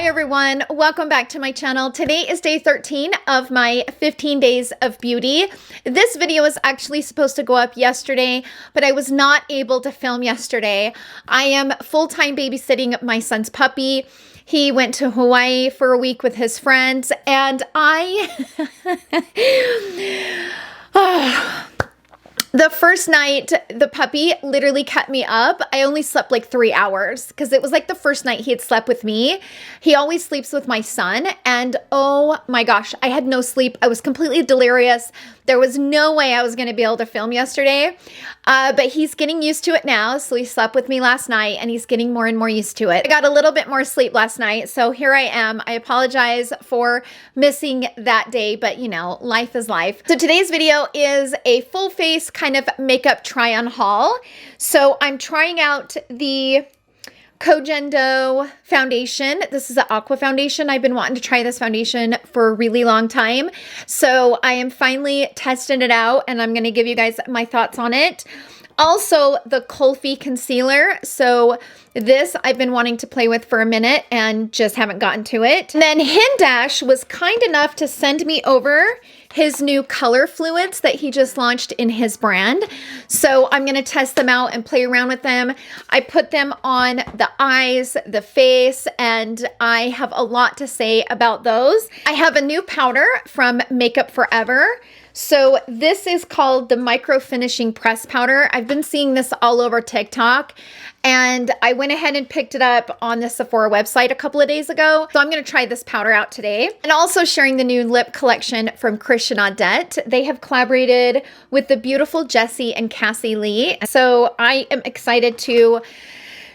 Hi everyone, welcome back to my channel. Today is day 13 of my 15 days of beauty. This video was actually supposed to go up yesterday, but I was not able to film yesterday. I am full-time babysitting my son's puppy. He went to Hawaii for a week with his friends, and the first night, the puppy literally kept me up. I only slept like 3 hours because it was like the first night he had slept with me. He always sleeps with my son, and oh my gosh, I had no sleep. I was completely delirious. There was no way I was going to be able to film yesterday, but he's getting used to it now. So he slept with me last night, and he's getting more and more used to it. I got a little bit more sleep last night, so here I am. I apologize for missing that day, but you know, life is life. So today's video is a full face kind of makeup try on haul. So I'm trying out the Koh Gen Do Foundation. This is the Aqua foundation. I've been wanting to try this foundation for a really long time. So I am finally testing it out, and I'm going to give you guys my thoughts on it. Also, the Kulfi Concealer. So this I've been wanting to play with for a minute and just haven't gotten to it. And then Hindash was kind enough to send me over his new color fluids that he just launched in his brand. So I'm going to test them out and play around with them. I put them on the eyes, the face, and I have a lot to say about those. I have a new powder from Makeup Forever. So this is called the Micro Finishing Press Powder. I've been seeing this all over TikTok, and I went ahead and picked it up on the Sephora website a couple of days ago. So I'm going to try this powder out today. And also sharing the new lip collection from Christian Audette. They have collaborated with the beautiful Jessie and Cassie Lee. So I am excited to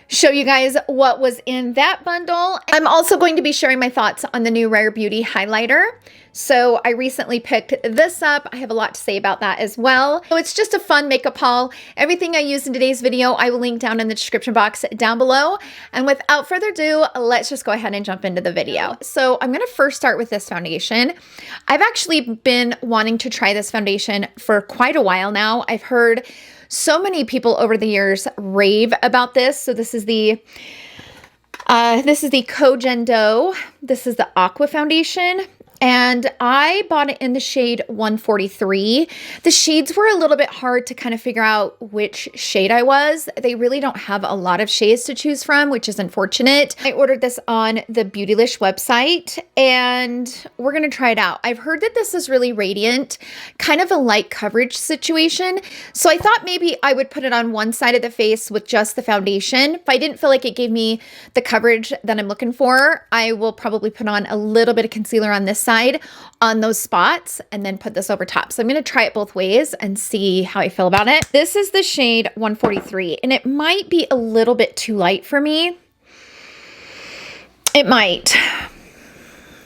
show you guys what was in that bundle. I'm also going to be sharing my thoughts on the new Rare Beauty highlighter. So I recently picked this up. I have a lot to say about that as well. So it's just a fun makeup haul. Everything I use in today's video, I will link down in the description box down below. And without further ado, let's just go ahead and jump into the video. So I'm going to first start with this foundation. I've actually been wanting to try this foundation for quite a while now. I've heard so many people over the years rave about this. So this is the Koh Gen Do. This is the Aqua foundation. And I bought it in the shade 143. The shades were a little bit hard to kind of figure out which shade I was. They really don't have a lot of shades to choose from, which is unfortunate. I ordered this on the Beautylish website, and we're going to try it out. I've heard that this is really radiant, kind of a light coverage situation. So I thought maybe I would put it on one side of the face with just the foundation. If I didn't feel like it gave me the coverage that I'm looking for, I will probably put on a little bit of concealer on this side on those spots and then put this over top. So I'm going to try it both ways and see how I feel about it. This is the shade 143, and it might be a little bit too light for me. It might.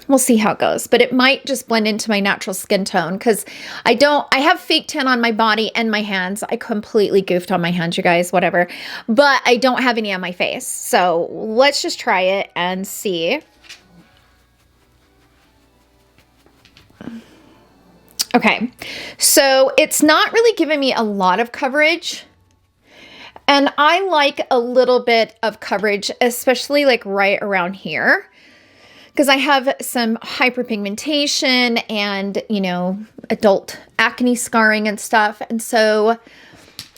We'll see how it goes, but it might just blend into my natural skin tone because I have fake tan on my body and my hands. I completely goofed on my hands, you guys, whatever, but I don't have any on my face. So let's just try it and see. Okay, so it's not really giving me a lot of coverage, and I like a little bit of coverage, especially like right around here, because I have some hyperpigmentation and, you know, adult acne scarring and stuff, and so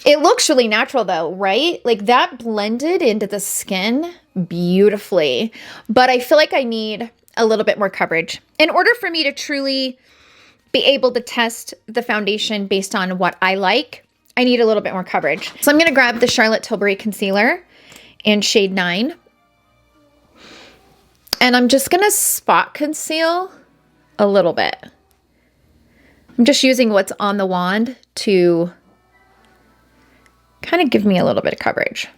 it looks really natural though, right? Like that blended into the skin beautifully, but I feel like I need a little bit more coverage in order for me to truly be able to test the foundation based on what I like. I need a little bit more coverage. So I'm going to grab the Charlotte Tilbury Concealer in shade 9. And I'm just going to spot conceal a little bit. I'm just using what's on the wand to kind of give me a little bit of coverage.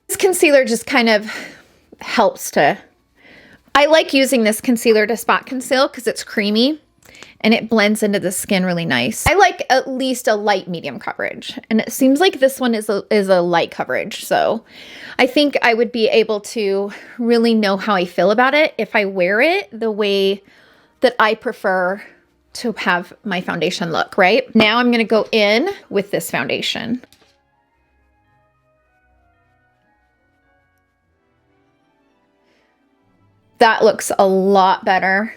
This concealer just kind of helps to... I like using this concealer to spot conceal because it's creamy and it blends into the skin really nice. I like at least a light medium coverage, and it seems like this one is a light coverage. So I think I would be able to really know how I feel about it if I wear it the way that I prefer to have my foundation look, right? Now I'm going to go in with this foundation. That looks a lot better,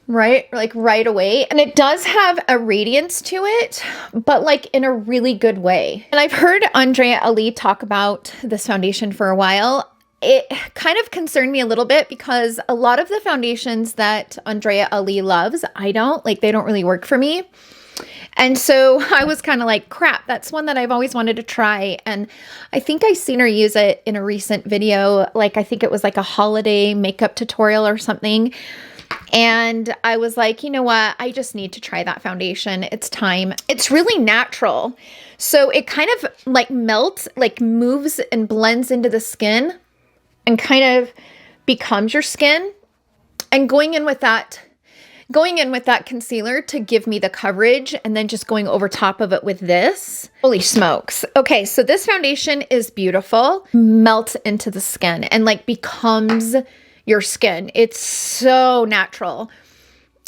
right? Like right away. And it does have a radiance to it, but like in a really good way. And I've heard Andrea Ali talk about this foundation for a while. It kind of concerned me a little bit because a lot of the foundations that Andrea Ali loves, I don't, like they don't really work for me. And so I was kind of like, crap, that's one that I've always wanted to try. And I think I seen her use it in a recent video. Like, I think it was like a holiday makeup tutorial or something. And I was like, you know what? I just need to try that foundation. It's time. It's really natural. So it kind of like melts, like moves and blends into the skin and kind of becomes your skin. And going in with that concealer to give me the coverage and then just going over top of it with this. Holy smokes. Okay, so this foundation is beautiful. Melts into the skin and like becomes your skin. It's so natural.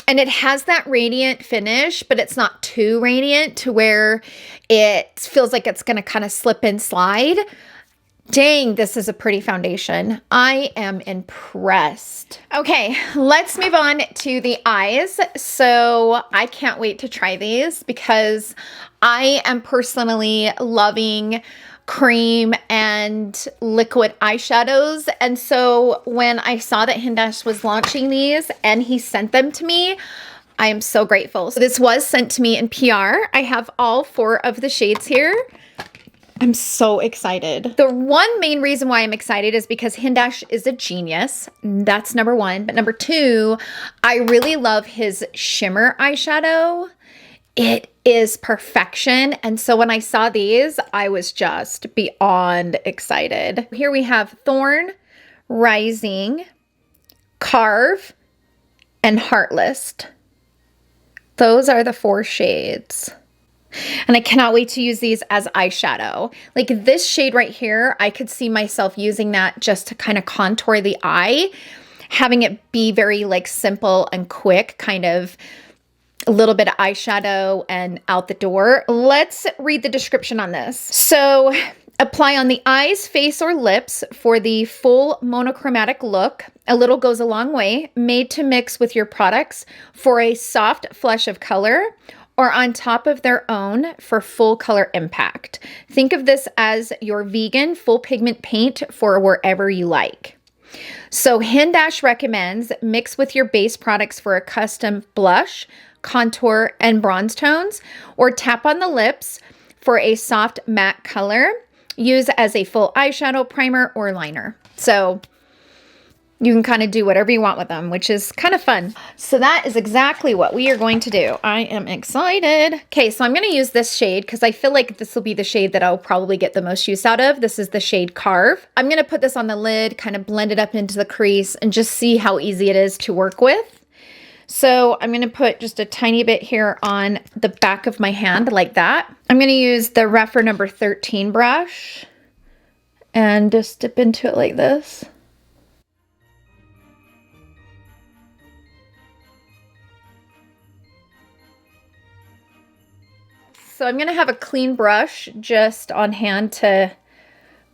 And it has that radiant finish, but it's not too radiant to where it feels like it's going to kind of slip and slide. Dang, this is a pretty foundation. I am impressed. Okay, let's move on to the eyes. So I can't wait to try these because I am personally loving cream and liquid eyeshadows. And so when I saw that Hindash was launching these and he sent them to me, I am so grateful. So this was sent to me in PR. I have all 4 of the shades here. I'm so excited. The one main reason why I'm excited is because Hindash is a genius. That's number 1. But number 2, I really love his shimmer eyeshadow. It is perfection. And so when I saw these, I was just beyond excited. Here we have Thorn, Rising, Carve, and Heartless. Those are the 4 shades. And I cannot wait to use these as eyeshadow. Like this shade right here, I could see myself using that just to kind of contour the eye, having it be very like simple and quick, kind of a little bit of eyeshadow and out the door. Let's read the description on this. So apply on the eyes, face, or lips for the full monochromatic look. A little goes a long way. Made to mix with your products for a soft flush of color, or on top of their own for full color impact. Think of this as your vegan full pigment paint for wherever you like. So Hindash recommends mix with your base products for a custom blush, contour, and bronze tones, or tap on the lips for a soft matte color. Use as a full eyeshadow, primer, or liner. So you can kind of do whatever you want with them, which is kind of fun. So that is exactly what we are going to do. I am excited. Okay, so I'm going to use this shade because I feel like this will be the shade that I'll probably get the most use out of. This is the shade Carve. I'm going to put this on the lid, kind of blend it up into the crease, and just see how easy it is to work with. So I'm going to put just a tiny bit here on the back of my hand like that. I'm going to use the Rephr number 13 brush and just dip into it like this. So I'm going to have a clean brush just on hand to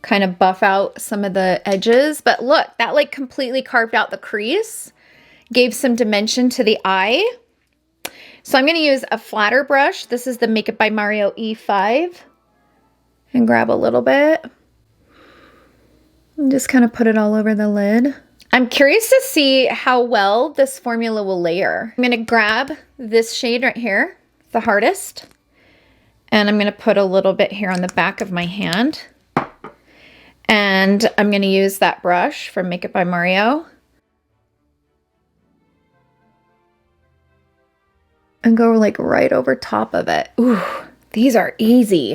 kind of buff out some of the edges. But look, that like completely carved out the crease, gave some dimension to the eye. So I'm going to use a flatter brush. This is the Makeup by Mario E5. And grab a little bit. And just kind of put it all over the lid. I'm curious to see how well this formula will layer. I'm going to grab this shade right here, the hardest. And I'm going to put a little bit here on the back of my hand. And I'm going to use that brush from Makeup by Mario. And go like right over top of it. Ooh, these are easy.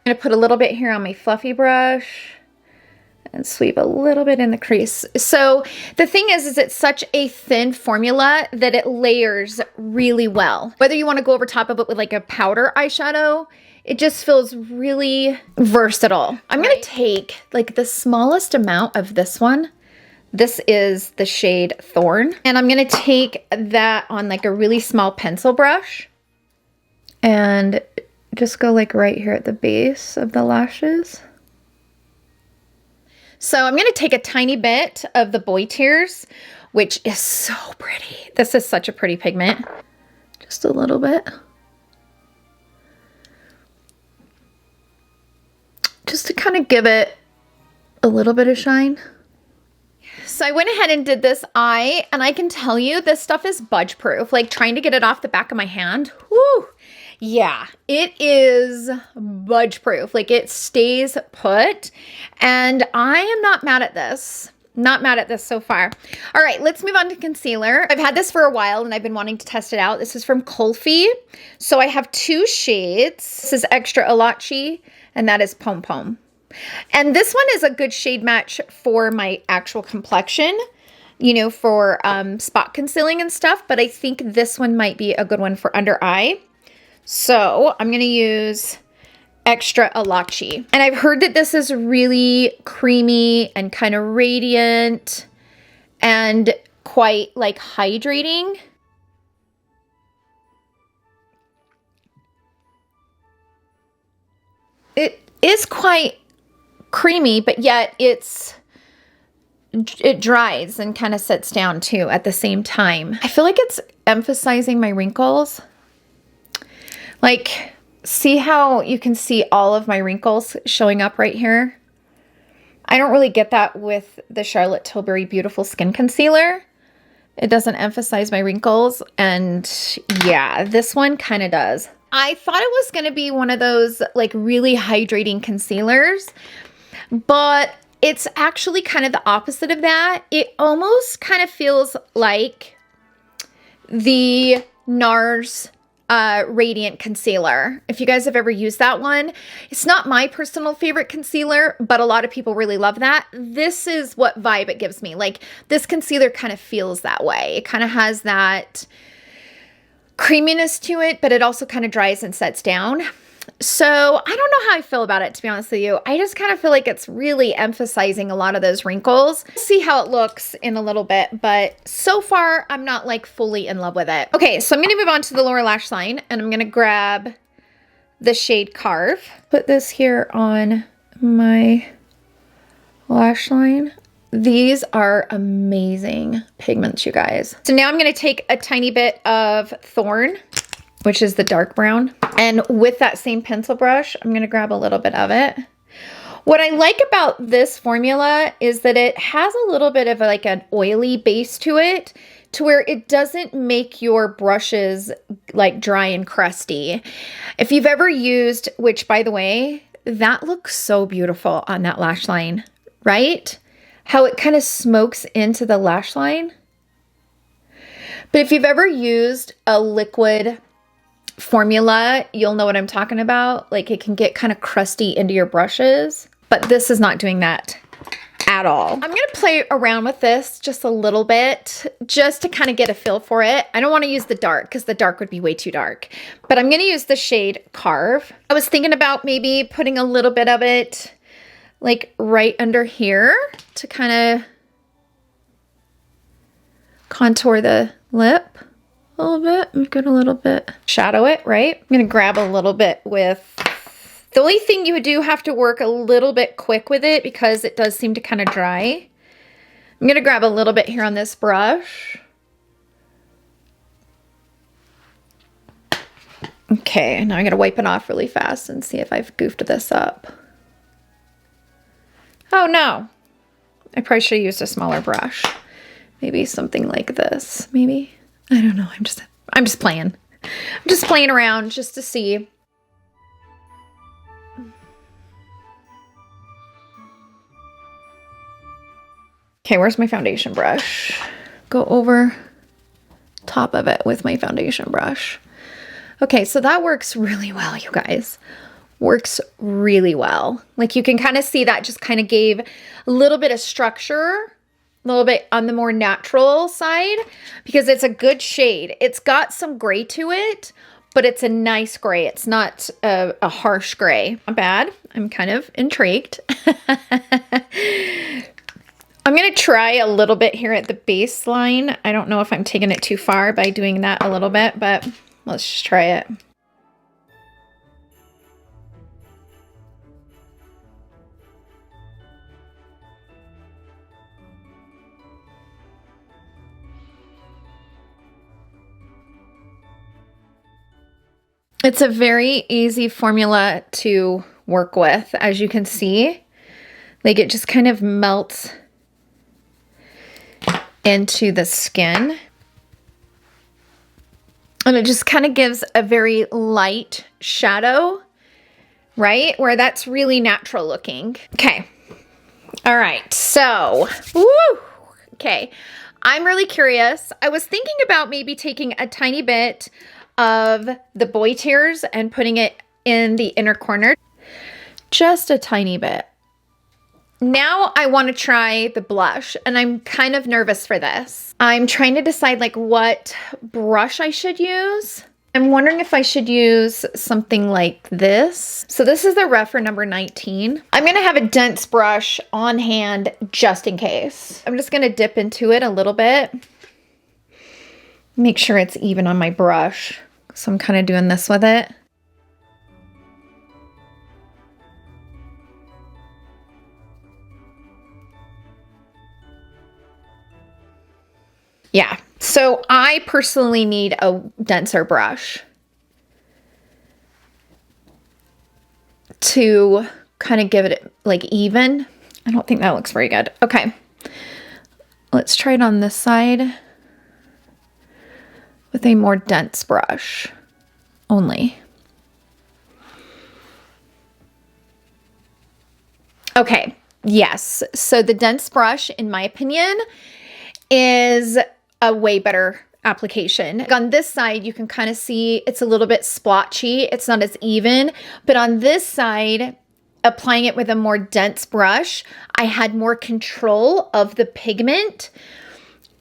I'm going to put a little bit here on my fluffy brush. And sweep a little bit in the crease. So the thing is it's such a thin formula that it layers really well. Whether you want to go over top of it with like a powder eyeshadow, it just feels really versatile. I'm going to take like the smallest amount of this one. This is the shade Thorn. And I'm going to take that on like a really small pencil brush and just go like right here at the base of the lashes. So I'm going to take a tiny bit of the Boy Tears, which is so pretty. This is such a pretty pigment. Just a little bit. Just to kind of give it a little bit of shine. So I went ahead and did this eye, and I can tell you this stuff is budge proof. Like trying to get it off the back of my hand. Whoo! Yeah, it is budge proof. Like it stays put, and I am not mad at this. Not mad at this so far. All right, let's move on to concealer. I've had this for a while and I've been wanting to test it out. This is from Kulfi. So I have 2 shades. This is Extra Elaichi and that is Pom Pom. And this one is a good shade match for my actual complexion, you know, for spot concealing and stuff. But I think this one might be a good one for under eye. So I'm going to use Extra Elaichi. And I've heard that this is really creamy and kind of radiant and quite like hydrating. It is quite creamy, but yet it dries and kind of sets down too at the same time. I feel like it's emphasizing my wrinkles. Like, see how you can see all of my wrinkles showing up right here? I don't really get that with the Charlotte Tilbury Beautiful Skin Concealer. It doesn't emphasize my wrinkles, and yeah, this one kind of does. I thought it was going to be one of those like really hydrating concealers, but it's actually kind of the opposite of that. It almost kind of feels like the NARS Radiant Concealer. If you guys have ever used that one, it's not my personal favorite concealer, but a lot of people really love that. This is what vibe it gives me. Like this concealer kind of feels that way. It kind of has that creaminess to it, but it also kind of dries and sets down. So I don't know how I feel about it, to be honest with you. I just kind of feel like it's really emphasizing a lot of those wrinkles. See how it looks in a little bit, but so far I'm not like fully in love with it. Okay, so I'm going to move on to the lower lash line, and I'm going to grab the shade Carve. Put this here on my lash line. These are amazing pigments, you guys. So now I'm going to take a tiny bit of Thorn, which is the dark brown. And with that same pencil brush, I'm going to grab a little bit of it. What I like about this formula is that it has a little bit of like an oily base to it, to where it doesn't make your brushes like dry and crusty. If you've ever used, which by the way, that looks so beautiful on that lash line, right? How it kind of smokes into the lash line. But if you've ever used a liquid formula, you'll know what I'm talking about. Like it can get kind of crusty into your brushes, but this is not doing that at all. I'm going to play around with this just a little bit, just to kind of get a feel for it. I don't want to use the dark because the dark would be way too dark, but I'm going to use the shade Carve. I was thinking about maybe putting a little bit of it like right under here to kind of contour the lip a little bit. I'm gonna a little bit shadow it, right? I'm gonna grab a little bit with, the only thing you do have to work a little bit quick with it because it does seem to kind of dry. I'm gonna grab a little bit here on this brush. Okay, now I'm gonna wipe it off really fast and see if I've goofed this up. Oh no, I probably should have used a smaller brush. Maybe something like this, maybe. I don't know, I'm just playing. I'm just playing around just to see. Okay, where's my foundation brush? Go over top of it with my foundation brush. Okay, so that works really well, you guys. Works really well. Like you can kind of see that just kind of gave a little bit of structure, a little bit on the more natural side, because it's a good shade. It's got some gray to it, but it's a nice gray. It's not a harsh gray. Not bad. I'm kind of intrigued. I'm going to try a little bit here at the baseline. I don't know if I'm taking it too far by doing that a little bit, but let's just try it. It's a very easy formula to work with, as you can see. Like it just kind of melts into the skin. And it just kind of gives a very light shadow, right? Where that's really natural looking. Okay. All right. So, woo. Okay. I'm really curious. I was thinking about maybe taking a tiny bit of the boy tears and putting it in the inner corner. Just a tiny bit. Now I want to try the blush, and I'm kind of nervous for this. I'm trying to decide like what brush I should use. I'm wondering if I should use something like this. So this is the Refer number 19. I'm going to have a dense brush on hand just in case. I'm just going to dip into it a little bit. Make sure it's even on my brush. So I'm kind of doing this with it. Yeah, so I personally need a denser brush to kind of give it like even. I don't think that looks very good. Okay, let's try it on this side with a more dense brush only. Okay, yes, so the dense brush, in my opinion, is a way better application. On this side, you can kind of see it's a little bit splotchy. It's not as even, but on this side, applying it with a more dense brush, I had more control of the pigment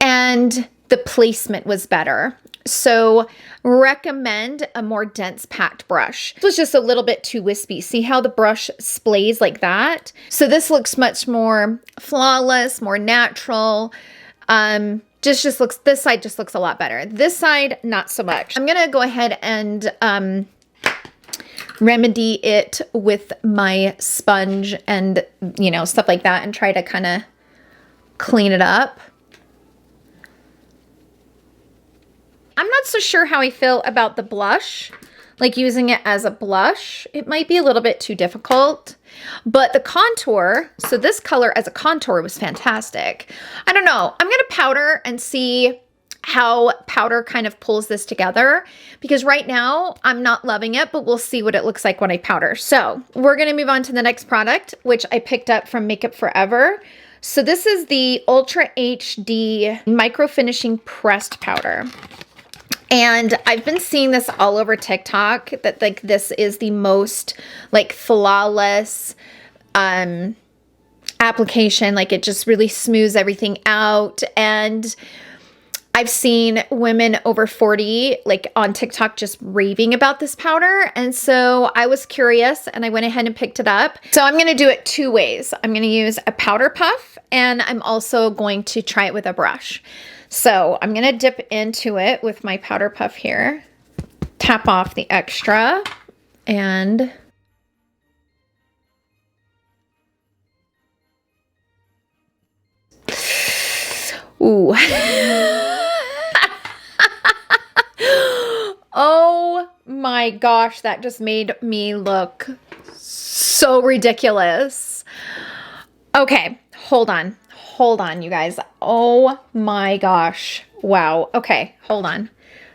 and the placement was better. So recommend a more dense packed brush. This was just a little bit too wispy. See how the brush splays like that? So this looks much more flawless, more natural. Just looks, this side just looks a lot better. This side, not so much. I'm gonna go ahead and remedy it with my sponge and, you know, stuff like that and try to kind of clean it up. I'm not so sure how I feel about the blush, like using it as a blush. It might be a little bit too difficult, but the contour, so this color as a contour was fantastic. I don't know. I'm going to powder and see how powder kind of pulls this together, because right now I'm not loving it, but we'll see what it looks like when I powder. So we're going to move on to the next product, which I picked up from Makeup Forever. So this is the Ultra HD Micro Finishing Pressed Powder. And I've been seeing this all over TikTok that like this is the most like flawless application. Like it just really smooths everything out. And I've seen women over 40 like on TikTok just raving about this powder. And so I was curious and I went ahead and picked it up. So I'm going to do it two ways. I'm going to use a powder puff and I'm also going to try it with a brush. So I'm going to dip into it with my powder puff here, tap off the extra, and ooh. Oh my gosh, that just made me look so ridiculous. Okay, hold on. Hold on, you guys. Oh my gosh. Wow. Okay, hold on.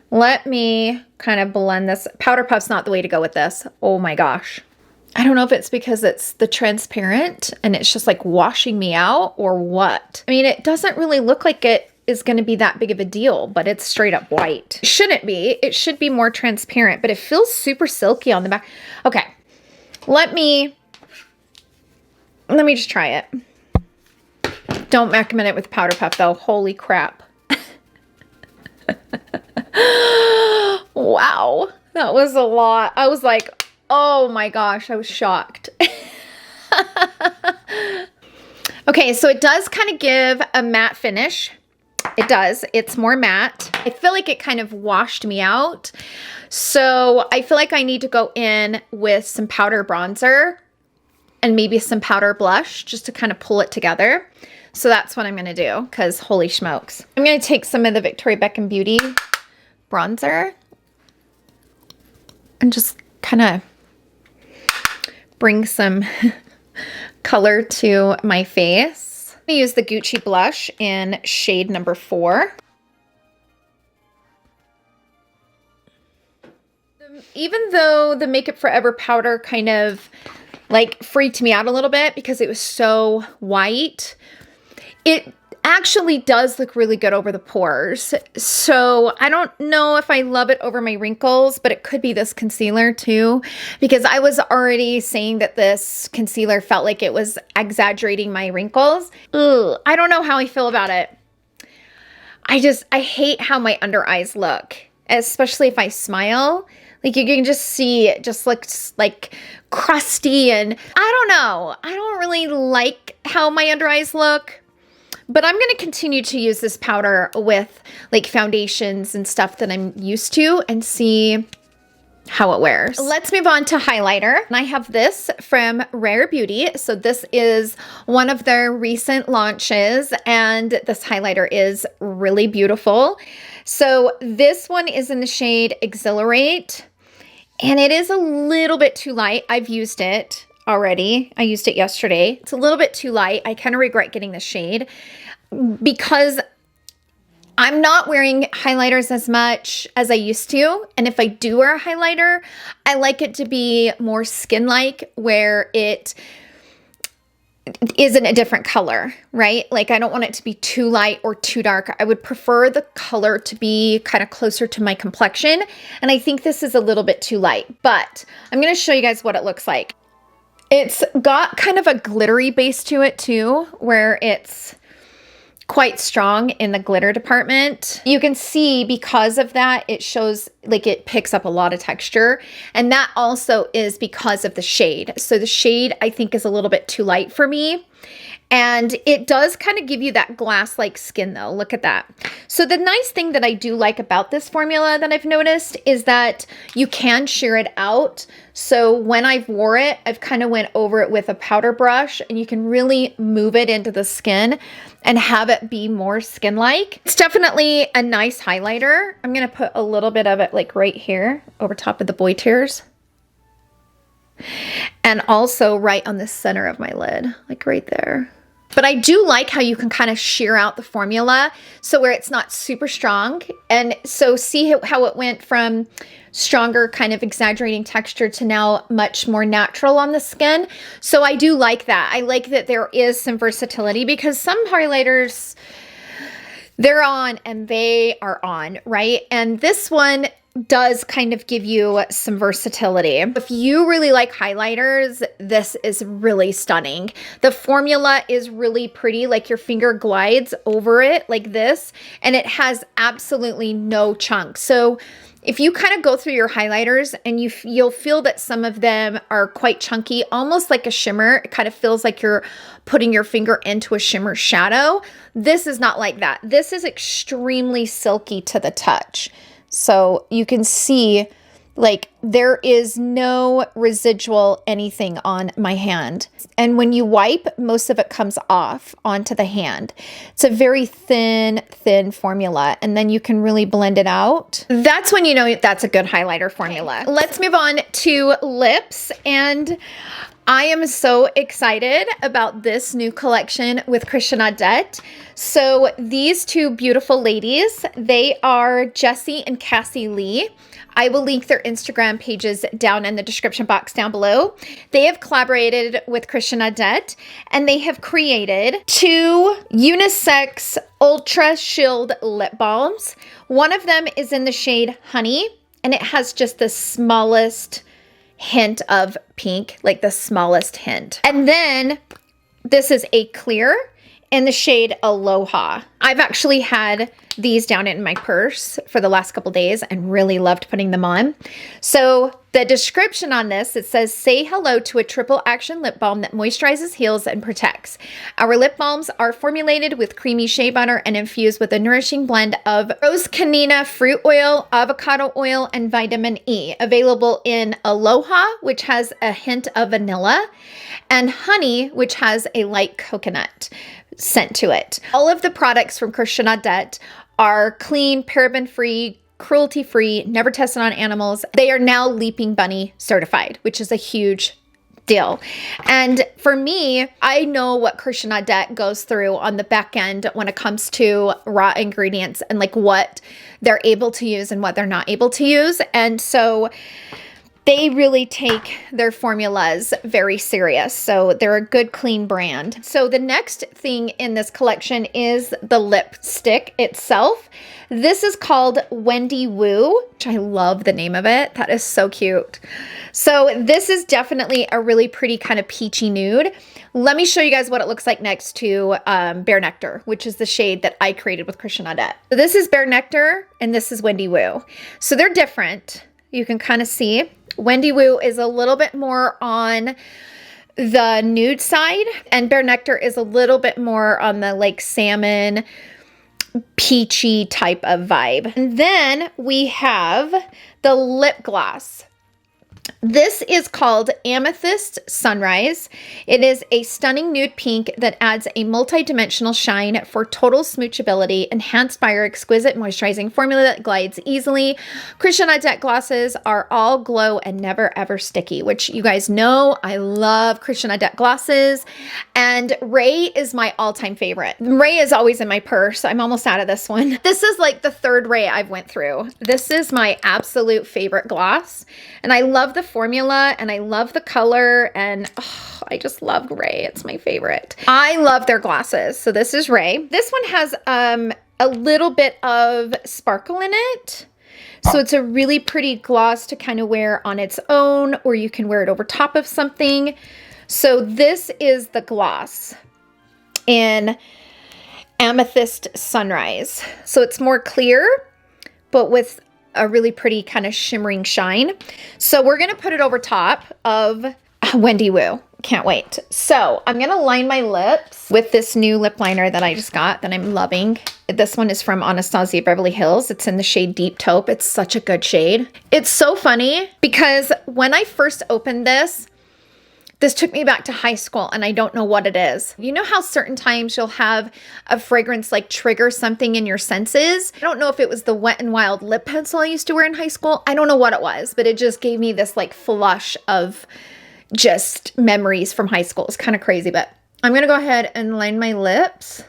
Let me kind of blend this. Powder puff's not the way to go with this. Oh my gosh. I don't know if it's because it's the transparent and it's just like washing me out or what. I mean, it doesn't really look like it is going to be that big of a deal, but it's straight up white. It shouldn't be. It should be more transparent, but it feels super silky on the back. Okay. Let me just try it. Don't recommend it with powder puff though. Holy crap. Wow. That was a lot. I was like, oh my gosh, I was shocked. Okay, so it does kind of give a matte finish. It does. It's more matte. I feel like it kind of washed me out. So I feel like I need to go in with some powder bronzer and maybe some powder blush just to kind of pull it together. So that's what I'm going to do because holy smokes. I'm going to take some of the Victoria Beckham Beauty bronzer. and just kind of bring some color to my face. I'm gonna use the Gucci blush in shade number 4. Even though the Makeup Forever powder kind of like freaked me out a little bit because it was so white, it actually does look really good over the pores. So I don't know if I love it over my wrinkles, but it could be this concealer too, because I was already saying that this concealer felt like it was exaggerating my wrinkles. Ugh, I don't know how I feel about it. I hate how my under eyes look, especially if I smile. Like you can just see it just looks like crusty, and I don't know. I don't really like how my under eyes look. But I'm going to continue to use this powder with like foundations and stuff that I'm used to and see how it wears. Let's move on to highlighter. And I have this from Rare Beauty. So this is one of their recent launches, and this highlighter is really beautiful. So this one is in the shade Exhilarate, and it is a little bit too light. I've used it already. I used it yesterday. It's a little bit too light. I kind of regret getting the shade because I'm not wearing highlighters as much as I used to. And if I do wear a highlighter, I like it to be more skin-like, where it isn't a different color, right? Like I don't want it to be too light or too dark. I would prefer the color to be kind of closer to my complexion. And I think this is a little bit too light, but I'm going to show you guys what it looks like. It's got kind of a glittery base to it too, where it's quite strong in the glitter department. You can see because of that, it shows like it picks up a lot of texture, and that also is because of the shade. So the shade I think is a little bit too light for me. And it does kind of give you that glass-like skin though. Look at that. So the nice thing that I do like about this formula that I've noticed is that you can sheer it out. So when I've wore it, I've kind of went over it with a powder brush, and you can really move it into the skin and have it be more skin-like. It's definitely a nice highlighter. I'm going to put a little bit of it like right here over top of the boy tears. And also right on the center of my lid, like right there. But I do like how you can kind of sheer out the formula so where it's not super strong. And so see how it went from stronger kind of exaggerating texture to now much more natural on the skin. So I do like that. I like that there is some versatility, because some highlighters, they're on and they are on, right? And this one does kind of give you some versatility. If you really like highlighters, this is really stunning. The formula is really pretty, like your finger glides over it like this, and it has absolutely no chunks. So if you kind of go through your highlighters and you'll feel that some of them are quite chunky, almost like a shimmer. It kind of feels like you're putting your finger into a shimmer shadow. This is not like that. This is extremely silky to the touch. So you can see like there is no residual anything on my hand. And when you wipe, most of it comes off onto the hand. It's a very thin formula, and then you can really blend it out. That's when you know that's a good highlighter formula. Okay. Let's move on to lips, and I am so excited about this new collection with Christian Audette. So these two beautiful ladies, they are Jessie and Cassie Lee. I will link their Instagram pages down in the description box down below. They have collaborated with Christian Audette, and they have created 2 unisex ultra shield lip balms. One of them is in the shade Honey, and it has just the smallest hint of pink, like the smallest hint. And then this is a clear in the shade Aloha. I've actually had these down in my purse for the last couple days and really loved putting them on. So the description on this, it says, say hello to a triple action lip balm that moisturizes, heals, and protects. Our lip balms are formulated with creamy shea butter and infused with a nourishing blend of rose canina fruit oil, avocado oil, and vitamin E. Available in Aloha, which has a hint of vanilla, and Honey, which has a light coconut scent to it. All of the products from Christian Audette are clean, paraben-free, cruelty-free, never tested on animals. They are now Leaping Bunny certified, which is a huge deal. And for me, I know what Christian Audette goes through on the back end when it comes to raw ingredients and like what they're able to use and what they're not able to use. And so they really take their formulas very serious. So they're a good, clean brand. So the next thing in this collection is the lipstick itself. This is called Wendy Woo, which I love the name of it. That is so cute. So this is definitely a really pretty kind of peachy nude. Let me show you guys what it looks like next to Bare Nectar, which is the shade that I created with Christian Audette. So this is Bare Nectar and this is Wendy Woo. So they're different. You can kind of see. Wendy Woo is a little bit more on the nude side and Bare Nectar is a little bit more on the like salmon, peachy type of vibe. And then we have the lip gloss. This is called Amethyst Sunrise. It is a stunning nude pink that adds a multi-dimensional shine for total smoochability, enhanced by our exquisite moisturizing formula that glides easily. Christian Audette glosses are all glow and never ever sticky, which you guys know I love Christian Audette glosses. And Ray is my all-time favorite. Ray is always in my purse. I'm almost out of this one. This is like the third Ray I've went through. This is my absolute favorite gloss. And I love the formula and I love the color and I just love Ray. It's my favorite. I love their glosses. So this is Ray. This one has a little bit of sparkle in it. So it's a really pretty gloss to kind of wear on its own, or you can wear it over top of something. So this is the gloss in Amethyst Sunrise. So it's more clear, but with a really pretty kind of shimmering shine. So we're going to put it over top of Wendy Woo. Can't wait. So I'm going to line my lips with this new lip liner that I just got that I'm loving. This one is from Anastasia Beverly Hills. It's in the shade Deep Taupe. It's such a good shade. It's so funny because when I first opened this took me back to high school and I don't know what it is. You know how certain times you'll have a fragrance like trigger something in your senses? I don't know if it was the Wet n Wild lip pencil I used to wear in high school. I don't know what it was, but it just gave me this like flush of just memories from high school. It's kind of crazy, but I'm gonna go ahead and line my lips.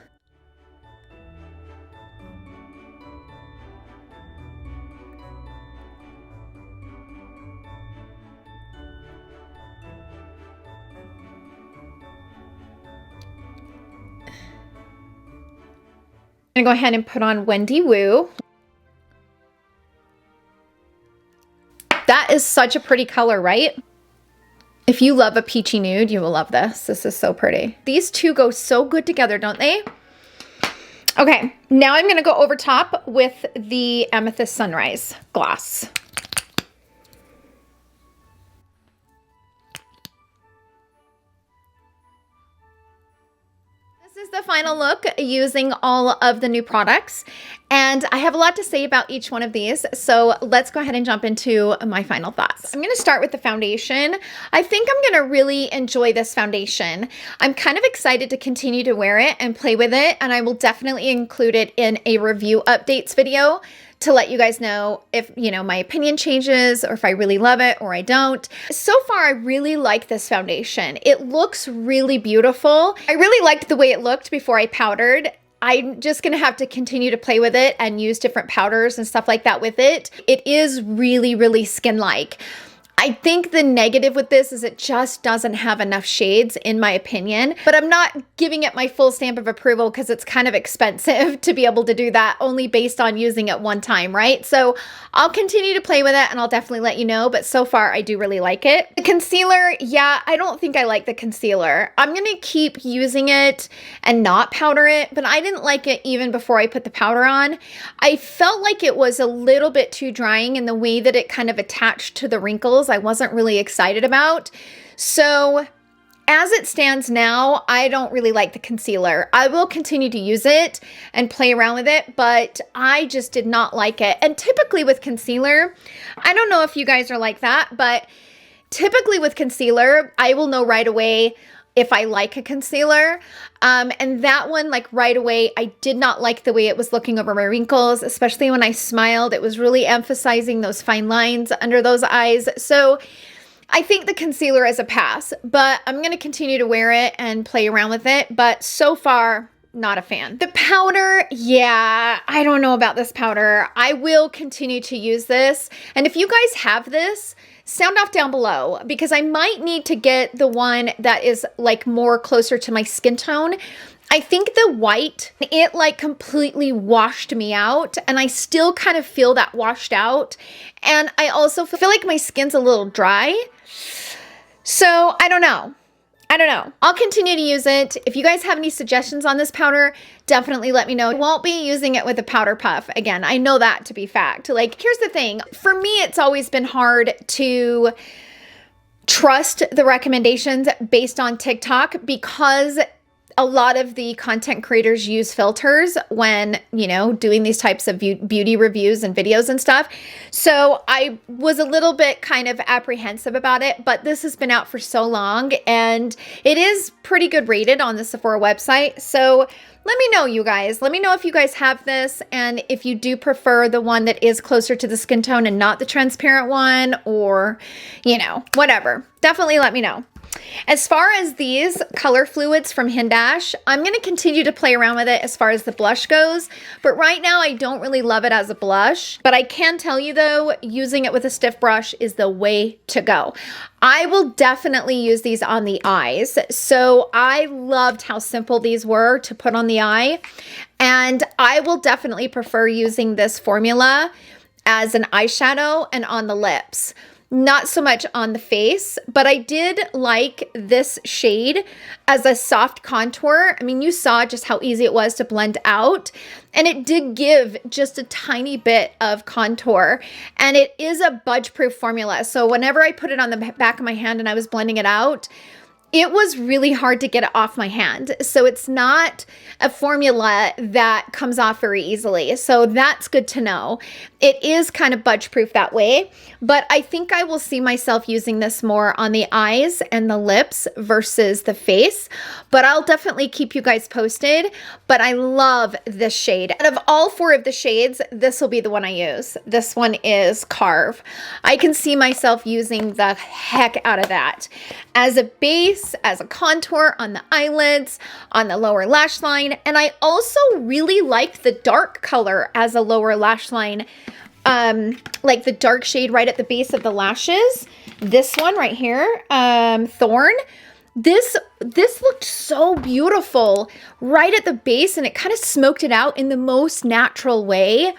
I'm gonna go ahead and put on Wendy Woo. That is such a pretty color, right? If you love a peachy nude, you will love this. This is so pretty. These two go so good together, don't they? Okay, now I'm gonna go over top with the Amethyst Sunrise gloss. This is the final look using all of the new products, and I have a lot to say about each one of these, so let's go ahead and jump into my final thoughts. I'm going to start with the foundation. I think I'm going to really enjoy this foundation. I'm kind of excited to continue to wear it and play with it, and I will definitely include it in a review updates video to let you guys know if, you know, my opinion changes or if I really love it or I don't. So far, I really like this foundation. It looks really beautiful. I really liked the way it looked before I powdered. I'm just gonna have to continue to play with it and use different powders and stuff like that with it. It is really, really skin-like. I think the negative with this is it just doesn't have enough shades in my opinion, but I'm not giving it my full stamp of approval because it's kind of expensive to be able to do that only based on using it one time, right? So I'll continue to play with it and I'll definitely let you know, but so far I do really like it. The concealer, yeah, I don't think I like the concealer. I'm gonna keep using it and not powder it, but I didn't like it even before I put the powder on. I felt like it was a little bit too drying in the way that it kind of attached to the wrinkles. I wasn't really excited about. So as it stands now, I don't really like the concealer. I will continue to use it and play around with it, but I just did not like it. And typically with concealer, I don't know if you guys are like that, but typically with concealer, I will know right away if I like a concealer. And that one, like right away, I did not like the way it was looking over my wrinkles, especially when I smiled. It was really emphasizing those fine lines under those eyes. So I think the concealer is a pass, but I'm going to continue to wear it and play around with it. But so far, not a fan. The powder, yeah, I don't know about this powder. I will continue to use this. And if you guys have this, sound off down below, because I might need to get the one that is like more closer to my skin tone. I think the white, it like completely washed me out, and I still kind of feel that washed out. And I also feel like my skin's a little dry. So I don't know. I'll continue to use it. If you guys have any suggestions on this powder, definitely let me know. I won't be using it with a powder puff. Again, I know that to be fact. Like, here's the thing. For me, it's always been hard to trust the recommendations based on TikTok, because a lot of the content creators use filters when, you know, doing these types of beauty reviews and videos and stuff. So I was a little bit kind of apprehensive about it, but this has been out for so long and it is pretty good rated on the Sephora website. So let me know, you guys. Let me know if you guys have this, and if you do prefer the one that is closer to the skin tone and not the transparent one, or, you know, whatever. Definitely let me know. As far as these color fluids from Hindash, I'm going to continue to play around with it as far as the blush goes, but right now I don't really love it as a blush. But I can tell you though, using it with a stiff brush is the way to go. I will definitely use these on the eyes. So I loved how simple these were to put on the eye, and I will definitely prefer using this formula as an eyeshadow and on the lips. Not so much on the face, but I did like this shade as a soft contour. I mean, you saw just how easy it was to blend out, and it did give just a tiny bit of contour, and it is a budge-proof formula. So whenever I put it on the back of my hand and I was blending it out, it was really hard to get it off my hand. So it's not a formula that comes off very easily. So that's good to know. It is kind of budge proof that way, but I think I will see myself using this more on the eyes and the lips versus the face, but I'll definitely keep you guys posted. But I love this shade. Out of all four of the shades, this will be the one I use. This one is Carve. I can see myself using the heck out of that as a base, as a contour on the eyelids, on the lower lash line. And I also really like the dark color as a lower lash line, like the dark shade right at the base of the lashes. This one right here, Thorn. This looked so beautiful right at the base, and it kind of smoked it out in the most natural way.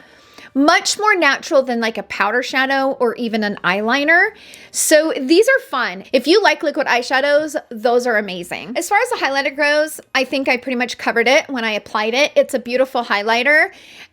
Much more natural than like a powder shadow or even an eyeliner. So these are fun. If you like liquid eyeshadows, those are amazing. As far as the highlighter goes, I think I pretty much covered it when I applied it. It's a beautiful highlighter.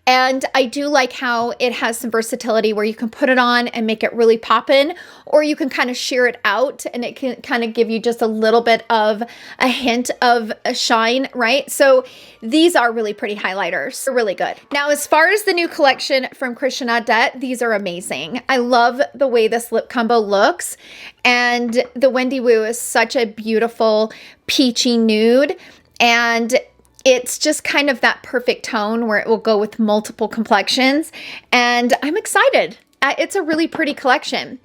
And I do like how it has some versatility where you can put it on and make it really poppin', or you can kind of sheer it out and it can kind of give you just a little bit of a hint of a shine, right? So these are really pretty highlighters. They're really good. Now, as far as the new collection from Christian Audette, these are amazing. I love the way this lip combo looks, and the Wendy Woo is such a beautiful peachy nude, and it's just kind of that perfect tone where it will go with multiple complexions, and I'm excited. It's a really pretty collection.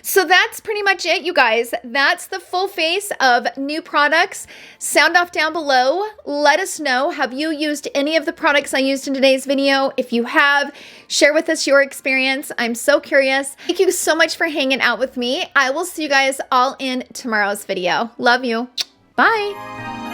So that's pretty much it, you guys. That's the full face of new products. Sound off down below. Let us know, have you used any of the products I used in today's video? If you have, share with us your experience. I'm so curious. Thank you so much for hanging out with me. I will see you guys all in tomorrow's video. Love you. Bye.